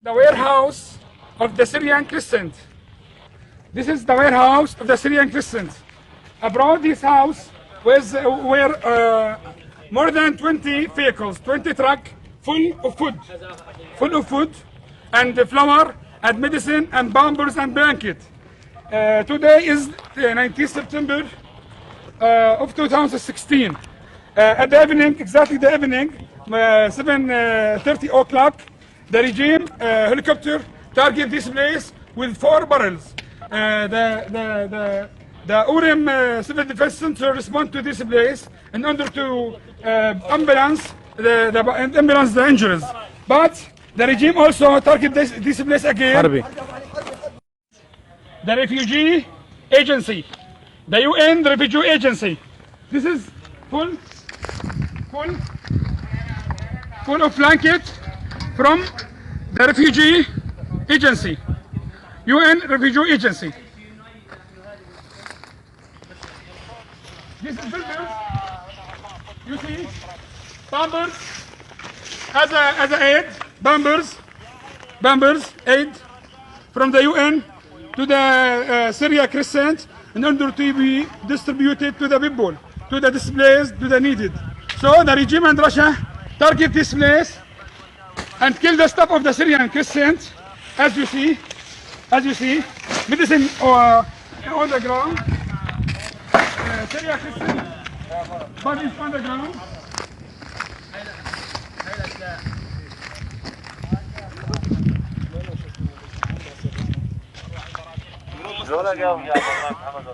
The warehouse of the Syrian Crescent. This is the warehouse of the Syrian Crescent. Abroad this house were more than 20 vehicles, 20 trucks full of food and flour and medicine and pampers and blanket. Today is 19 September of 2016. At the evening, exactly the evening, 7:30 o'clock, the regime helicopter target this place with 4 barrels. The Urim Civil Defense Center respond to this place in order to ambulance the injuries. But the regime also target this place again. The refugee agency, the UN refugee agency. This is full of blanket from the refugee agency, UN refugee agency. This is builders. You see, pampers as a aid, pampers aid from the UN to the Syria Crescent in order to be distributed to the people, to the displaced, to the needed. So the regime and Russia target this place and kill the staff of the Syrian Crescent, as you see, medicine on the ground. Syria Crescent bodies on the ground. شلون اليوم يا ابو محمد